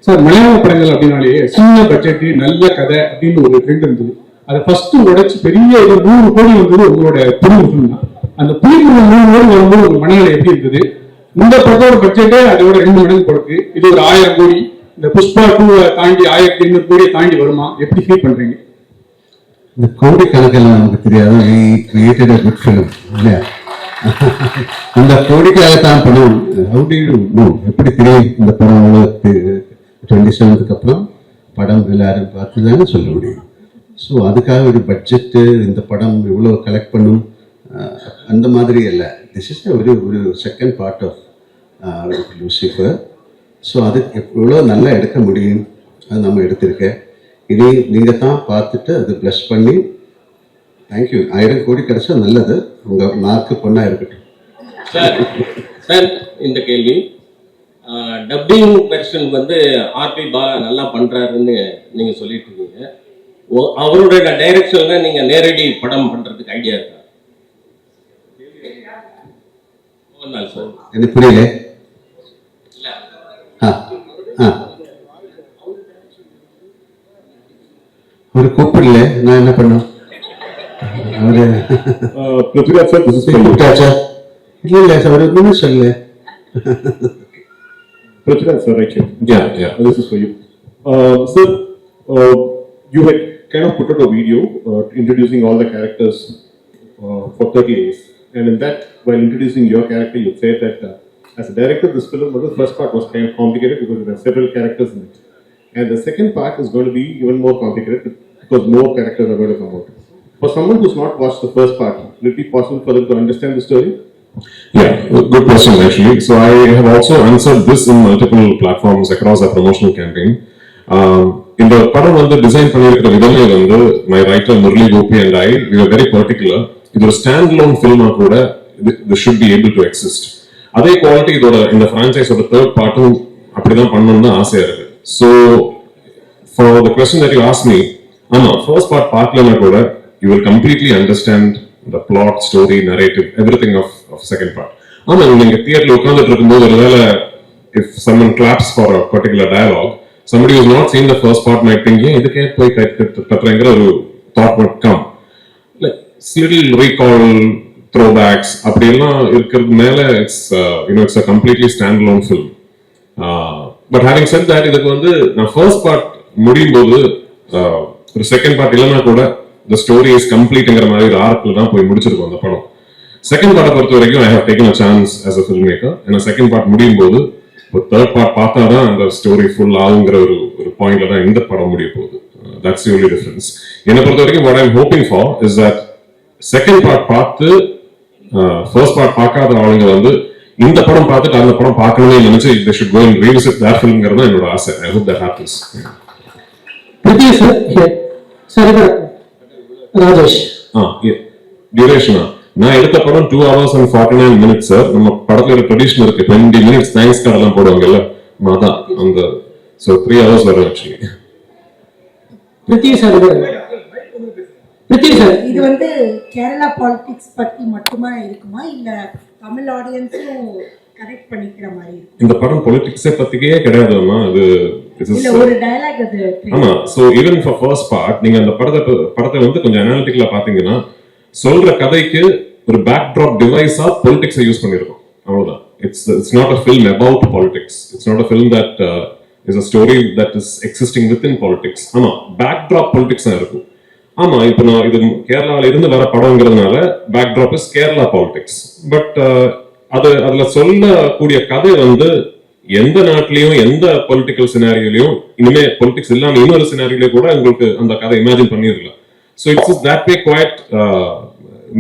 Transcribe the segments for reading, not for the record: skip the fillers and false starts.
Sir மலையாள படங்கள் அப்படின்னாலே சின்ன பட்ஜெட் நல்ல கதை அப்படின்னு ஒரு ட்ரெண்ட் இருந்தது. அதை ஃபர்ஸ்ட் உடைச்சு பெரிய 100 கோடி வந்தது உங்களோட புலிமுருகன் தான். அந்த புலிமுருகன் 100 கோடி வரும்போது ஒரு மனநிலை எப்படி இருந்தது? இந்த படத்தோட பட்ஜெட்டே அதோட 2 மடங்கு கொடுக்கு, இது ஒரு 1000 கோடி, இந்த புஷ்பா 2 தாண்டி 1500 கோடியை தாண்டி வருமா? எப்படி ஃபீல் பண்றீங்க? இந்த கோடி கணக்கெல்லாம் நமக்கு தெரியாது. கிரியேட்டட் a good film இல்லையா? இந்த கோடிக்காகத்தான் படம். How do you know? எப்படி தெரியும் இந்த படம் 27க்கு அப்புறம் படம் எல்லாரும் பார்த்து தானே சொல்ல முடியும். ஸோ அதுக்காக ஒரு பட்ஜெட்டு, இந்த படம் இவ்வளோ கலெக்ட் பண்ணும் அந்த மாதிரி அல்ல. திஸ் இஸ் ஒரு second part of Lucifer. So அது எவ்வளோ நல்லா எடுக்க முடியும் அது நம்ம எடுத்திருக்கேன். இனி நீங்கள் தான் பார்த்துட்டு அது ப்ளஸ் பண்ணி தேங்க்யூ 1000 கோடி கிடைச்சா நல்லது. உங்கள் நாக்கு பொண்ணா இருக்கட்டும். சார் இந்த கேள்வி, டப்பிங் வெர்ஷன் வந்து ஆர்பி பாலா நல்லா பண்றாருன்னு நீங்க சொல்லிட்டு இருக்கீங்க. அவருடைய டைரக்ஷன்ல நீங்க நேரடி படம் பண்றதுக்கு ஐடியா இருக்கா? சார் எனக்கு புரியல. அவரு கூப்பிடல, நான் என்ன பண்ணும்? அவரு பிருத்விராஜ் சார் கூப்பிட்டாச்சா? இல்ல சார், அவரு ஒன்றுமே சொல்லல. Prithviraj sir, right here. Yeah. This is for you. Sir, you had kind of put out a video introducing all the characters for 30 days. And in that, while introducing your character, you said that as a director, this film, the first part was kind of complicated because there are several characters in it. And the second part is going to be even more complicated because more characters are going to come out. For someone who's not watched the first part, will it be possible for them to understand the story? Yeah, good question actually. So I have also answered this in multiple platforms across our promotional campaign. In the padam vandu design pannirukra vidhamai vandu my writer Murli Gopi and I, we were very particular. Idu standalone film ah kuda this should be able to exist. Adhe quality idoda in the franchise oda third part appadidha pannanum aasaiya irukku. So for the question that you asked me, first part paakala kuda you will completely understand the plot, story, narrative, everything of second part. நீங்க தியேட்டர்ல உட்கார்ந்துட்டு இருக்கும்போது ஒருவேளை if someone claps for a particular dialogue, somebody who's not seen the first part might think, yeah, இதுக்கே போய் கத்துறேங்கிற ஒரு thought would come. Like little recall, throwbacks அப்படியெல்லாம் இருக்கிறது மேல it's a completely standalone film. But having said that, இதுக்கு வந்து நான் first part முடியும் போது ஒரு second part இல்லைன்னா கூட the story is complete-ங்கிற மாதிரி ஒரு ஆர்க்ல தான் போய் முடிச்சிருக்கோம் அந்த படம். செகண்ட் பார்ட்டை பொறுத்த வரைக்கும் I have taken a chance as a filmmaker. ஏன்னா செகண்ட் பார்ட் முடியும் போது ஒரு தேர்ட் பார்ட் பார்த்தா தான் அந்த ஸ்டோரி ஃபுல் ஆகுங்கிற ஒரு பாயிண்ட்ல தான் இந்த படம் முடிய போகுது. That's the only difference. என்னை பொறுத்த வரைக்கும் what I'm hoping for is that second part பார்த்து ஃபர்ஸ்ட் பார்ட் பார்க்காத ஆளுங்க வந்து இந்த படம் பார்த்துட்டு அந்த படம் பார்க்கணும்னு நினைச்சு they should go and revisit that film-ங்கிறது தான் என்னோட ஆசை. I hope that happens. Rajesh டியூரேஷனா நான் எடுத்த படம் 2 hours and 49 minutes சார். நம்ம படத்துல ஒரு ட்ரெடிஷன் இருக்கு 20 minutes தேங்க்ஸ் கார்டு எல்லாம் போடுவாங்கல்ல, அதான் அந்த சோ 3 hours வரும் ஆக்சுவலி. இது வந்து கேரளா பாலிடிக்ஸ் பத்தி மட்டுமா இருக்குமா இல்ல தமிழ் ஆடியன்ஸும் கரெக்ட் பண்ணிக்கிற மாதிரி இருக்கும்? இந்த படம் பொலிட்டிக்ஸே பத்தியே கிடையாதுமா. அது இல்ல ஒரு டயலாக் அது. ஆமா. So even for first part நீங்க அந்த படத்தை வந்து கொஞ்சம் அனாலிட்டிக்கலா பாத்தீங்கன்னா சொல்ற கதைக்கு ஒரு பேக்ட்ராப் டிவைஸா பொலிட்டிக்ஸை யூஸ் பண்ணிருக்கோம், அவ்வளவுதான். It's not a film about politics. It's not a film that is a story that is existing within politics. ஆமா, பேக்ட்ராப் பொலிட்டிக்ஸ் தான் இருக்கும். ஆமா, இப்போ நான் இது கேரளாவில இருந்து வர படம்ங்கிறதுனால backdrop is Kerala politics. But அதுல சொல்லக்கூடிய கதை வந்து எந்த நாட்டிலையும் எந்த பொலிட்டிக்கல் சினாரியோலையும் இனிமே பொலிட்டிக்ஸ் இல்லாம இன்னொரு சினாரியோல கூட உங்களுக்கு அந்த கதை இமேஜின் பண்ணிடலாம். So it's that way quite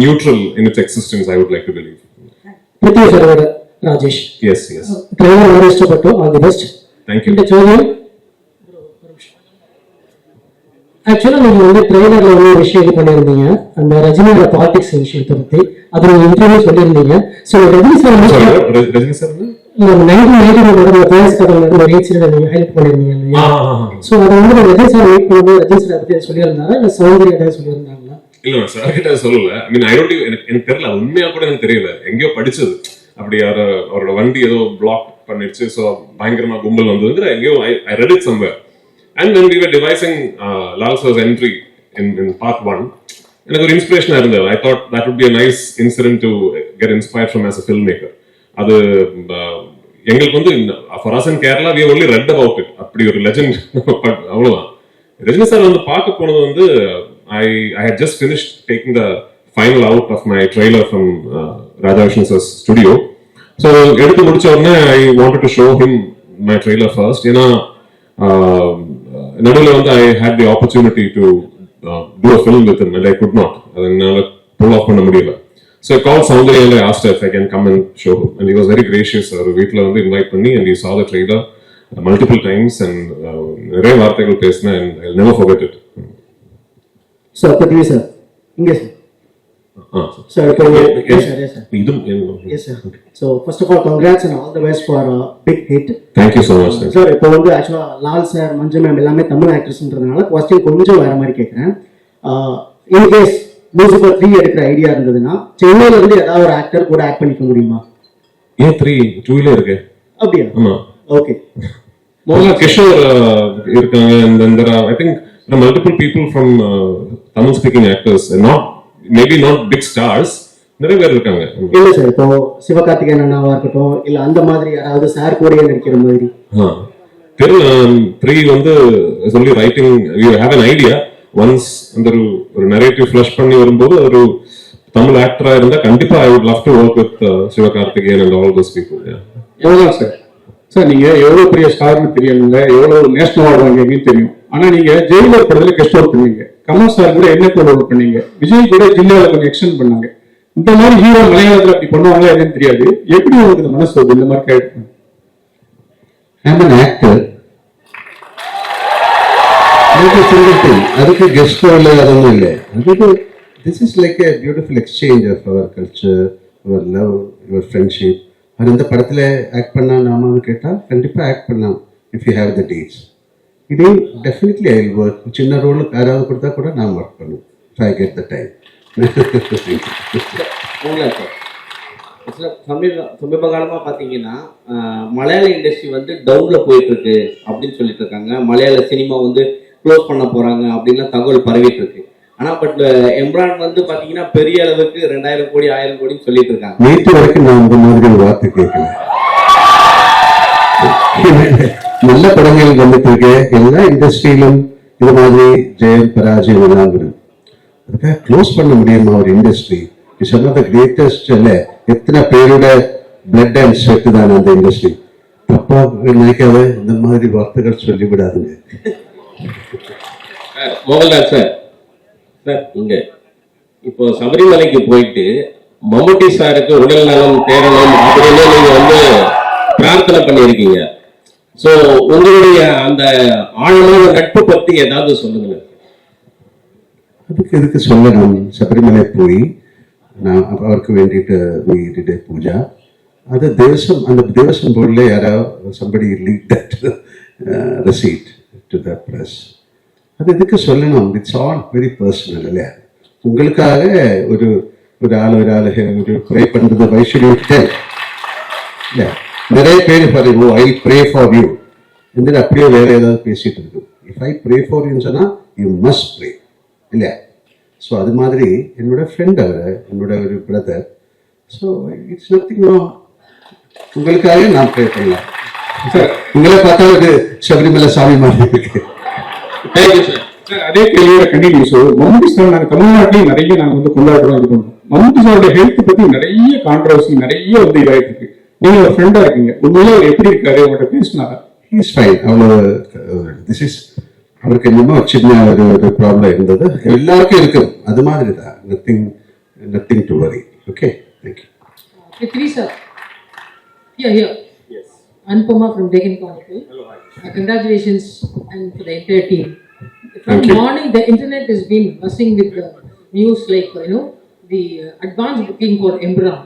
neutral in its existence, I would like to believe. Prithvi sir, Rajesh. Yes. Trailer very istapattu, all the best. Thank you. ஆக்சுவலா நீங்க வந்து ட்ரெய்லர்ல ஒரு விஷயம் இது பண்ணிருந்தீங்க, அந்த ரஜினியோட பாலிடிக்ஸ் விஷயத்தை பத்தி அது நீங்க இன்டர்வியூ சொல்லியிருந்தீங்க. ஸோ ரஜினி சார் 1990 பேஸ் கதையில ஒரு இன்சிடென்ட் நீங்க ஹைலைட் பண்ணிருந்தீங்க. ஸோ அதை வந்து ரஜினி சார் வெயிட் பண்ணும்போது ரஜினி சார் பத்தி சொல்லியிருந்தாங்க இல்ல சௌந்தர்யா ஏதாவது சொல்லியிருந்தாங்களா? இல்ல சார் கிட்ட சொல்லல. ஐ மீன் எனக்கு தெரியல, உண்மையா கூட எனக்கு தெரியல, எங்கேயோ படிச்சது. அப்படி அவரோட வண்டி ஏதோ பிளாக் பண்ணிடுச்சு. ஸோ பயங்கரமா கும்பல் வந்ததுங்கிற எங்கேயோ I read it somewhere. And then we were devising Lal sir's entry in part 1. எனக்கு ஒரு இன்ஸ்பிரேஷனா இருந்தது. I thought that would be a nice incident to get inspired from as a filmmaker. அது எங்களுக்கு வந்து for us in Kerala we only read about it. அப்படி ஒரு legend அவ்வளவுதான். ரஜினி சார் வந்து பார்க்க போனது வந்து I had just finished taking the final out of my trailer from Radhakrishnan sir's studio. So எடுத்து முடிச்ச உடனே I wanted to show him my trailer first. ஏன்னா நடுவில் வந்து I had the opportunity to do a film with him and I could not. அதனால pull off பண்ண முடியல. So I called Soundarya and I asked her if I can come and show him. And he was very gracious. அவர் வீட்டில் வந்து invite பண்ணி and he saw the trailer multiple times and நிறைய வார்த்தைகள் பேசினேன் and I'll never forget it. Sir, Patri sir. Yes, sir. Sir, yes, sir. Yes, sir. So, first of all, congrats and all the best for a big hit. Thank you so much. Sir, இப்போ வந்து ஆக்சுவலா Lal sir, மஞ்சு ma'am எல்லாமே Tamil ஆக்ட்ரஸ்ன்றதுனால question கொஞ்சம் வேற மாதிரி கேட்குறேன். In case Lucifer 3 எடுக்கிற idea இருந்ததுன்னா சென்னையில இருந்து ஏதாவது ஒரு ஆக்டர் கூட ஆக்ட் பண்ணிக்க முடியுமா? ஏன் 2 இருக்கு? அப்படியா? ஆமா. ஓகே. Mohan Kishore இருக்காங்க and then there are I think there are multiple people from Tamil speaking actors and maybe not big stars. நிறைய பேர் இருக்காங்க. இல்ல சார், இப்போ சிவகார்த்திகேயன் அண்ணாவா இருக்கட்டும் இல்ல அந்த மாதிரி யாராவது சார் கூடயே நடிக்கிற மாதிரி. தெரியல. 3 வந்து சொல்லி writing we have an idea. Once அந்த ஒரு நரேட்டிவ் ஃப்ளஷ் பண்ணி வரும்போது ஒரு தமிழ் ஆக்டரா இருந்தா கண்டிப்பா I would love to work with Sivakarthikeyan and all those people. எவ்வளவுதான் சார் சார் நீங்க எவ்வளவு பெரிய ஸ்டார்னு தெரியுங்க, எவ்வளவு நேஷனல் அவார்டு வாங்கிங்கன்னு தெரியும். ஆனா நீங்க ஜெயிலர் படத்துல கெஸ்ட் ஒர்க் பண்ணீங்க, கமல் சார் கூட என்ன கூட ஒர்க் பண்ணீங்க, விஜய் கூட ஜில்லால கொஞ்சம் எக்ஸ்டெண்ட் பண்ணாங்க. இந்த மாதிரி ஹீரோ மலையாளத்துல அப்படி பண்ணுவாங்களா என்னன்னு தெரியாது. எப்படி உங்களுக்கு இந்த மனசு வருது இந்த மாதிரி கேரக்டர்? I'm an actor. அதுக்கு கெஸ்ட் ரோல் அதெல்லாம் இல்லை. அதுக்கு this is like a beautiful exchange of our culture, our love, our friendship. அது இந்த படத்துல ஆக்ட் பண்ணா நாம கேட்டா கண்டிப்பா ஆக்ட் பண்ணலாம் if you have the dates. இதே definitely I will work. சின்ன ரோல் யாராவது கொடுத்தா கூட நான் ஒர்க் பண்ணுவேன் if I get the time. சமீப காலமாக பார்த்தீங்கன்னா மலையாள இண்டஸ்ட்ரி வந்து டவுனில் போயிட்டு இருக்கு அப்படின்னு சொல்லிட்டு இருக்காங்க. மலையாள சினிமா வந்து க்ளோஸ் பண்ண போறாங்க அப்படின்லாம் தகவல் பரவிட்டு இருக்கு. ஆனால் பட் எம்ரான் வந்து பார்த்தீங்கன்னா பெரிய அளவுக்கு 2000 கோடி 1000 கோடின்னு சொல்லிட்டு இருக்காங்க. நேற்று வரைக்கும் நான் இந்த மாதிரி ஒரு வார்த்தை கேட்கல. நல்ல படங்கள் வந்துட்டு இருக்கு. எல்லா இண்டஸ்ட்ரியிலும் இது மாதிரி ஜெயம் பராஜயம் எல்லாம் வரும். அதுக்காக க்ளோஸ் பண்ண முடியுமா ஒரு industry? It's one of the greatest. இல்ல எத்தனை பேரோட பிளட் அண்ட் ஸ்வெட் தான் அந்த இண்டஸ்ட்ரி. தப்பா நினைக்காத இந்த மாதிரி வார்த்தைகள் சொல்லிவிடாதுங்க. மோகன்லால் சார், சார் இங்க இப்போ சபரிமலைக்கு போயிட்டு மம்முட்டி சாருக்கு உடல் நலம் தேடணும் அப்படின்னு நீங்க வந்து பிரார்த்தனை பண்ணியிருக்கீங்க. சோ உங்களுடைய அந்த ஆழமான நட்பு பத்தி ஏதாவது சொல்லுங்க. அதுக்கு எதுக்கு சொல்லணும்? சபரிமலை போய் நான் அவருக்கு வேண்டிட்டு வீட்டு பூஜா அது தேவசம், அந்த தேவசம் போர்டில் யாராவது somebody leak that receipt to the press. அது எதுக்கு சொல்லணும்? இட்ஸ் ஆல் வெரி பர்சனல் இல்லையா? உங்களுக்காக ஒரு ஆள் ஒரு ப்ரே பண்ணுறது வைஷ்யூட்டல் இல்லை. நிறைய பேர் பாருங்க ஐ ப்ரே ஃபார் யூ என்று அப்படியே வேற ஏதாவது பேசிட்டு இருக்கு. இஃப் ஐ ப்ரே ஃபார் யூன்னு சொன்னால் யூ மஸ்ட் ப்ரே இல்லையா? ஸோ அது மாதிரி என்னோட ஃப்ரெண்ட் அவர், என்னோட ஒரு பிரதர். So it's nothing. உங்களுக்காக நான் ப்ரே பண்ணலாம். சார் உங்களை பார்த்தா ஒரு சபரிமலை சாமி மாதிரி இருக்கு. அதே கேள்வியோட கண்டினியூஸ். மம்முட்டி சார் நாங்கள் தமிழ்நாட்டிலையும் நிறைய நாங்கள் வந்து கொண்டாடுறோம். இது பண்ணுறோம். மம்முட்டி சாரோட ஹெல்த் பத்தி நிறைய கான்ட்ரவர்சி நிறைய வந்து இதாயிட்டு இருக்கு. நீங்க ஒரு ஃப்ரெண்டா இருக்கீங்க, உண்மையிலே அவர் எப்படி இருக்காரு? அவங்கள்ட்ட பேசினாரா? Is fine. அவ்வளோ திஸ் இஸ் அவருக்கு என்னமோ சின்ன ஒரு ப்ராப்ளம் இருந்தது, எல்லாருக்கும் இருக்கும். அது மாதிரி தான். Nothing to worry. Okay, thank you. Prithvi sir. Here. Yes. Anupama from Deccan Chronicle. Congratulations and for the entire team. From morning, the internet has been buzzing with the news like, the advance booking for Embran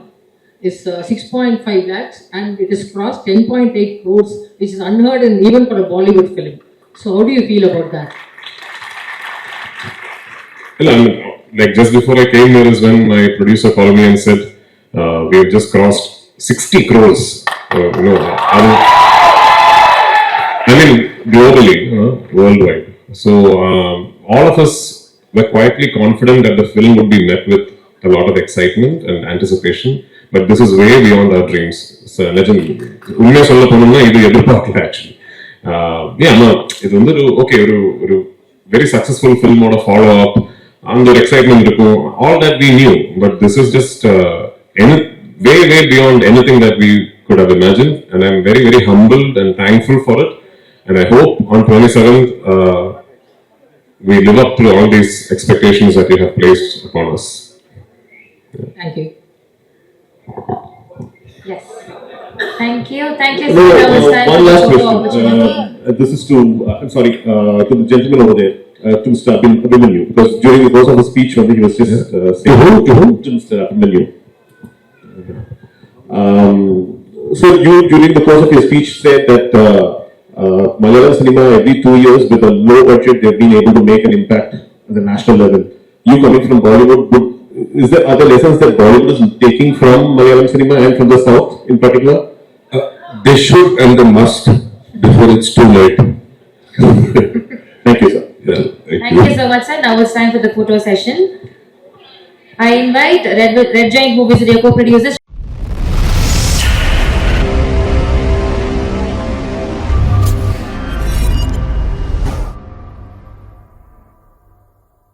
is 6.5 lakhs and it has crossed 10.8 crores, which is unheard in even for a Bollywood film. So how do you feel about that? Well, like just before I came here is when my producer called me and said, we have just crossed 60 crores I mean, globally, worldwide. So all of us were quietly confident that the film would be met with a lot of excitement and anticipation. But this is way beyond our dreams. So, legend. உண்மையா சொல்ல போனோம்னா இது எதிர்பார்க்கல actually. இது வந்து ஒரு very successful film ஓட follow up. அந்த ஒரு excitement இருக்கும். All that we knew, but this is just way beyond anything that we could have imagined. And I'm very, very humbled and thankful for it. And I hope on 27th, we live up to all these expectations that you have placed upon us. Thank you. Yes. Thank you. Thank you, No, sir. That was time one for last the photo question. opportunity. This is to, I'm sorry, to the gentleman over there, to Mr. Abhimanyu, because during the course of the speech, only he was just saying to Mr. Abhimanyu. So you, during the course of your speech, said that Malayalam cinema every 2 years with a low budget, they've been able to make an impact at the national level. You coming from Bollywood, is there other lessons that Bollywood is taking from Malayalam cinema and from the South in particular? They should and they must before it's too late. Thank you, sir. Yeah, Thank you so much, sir. Now it's time for the photo session. I invite Red Giant Movies, their co-producers.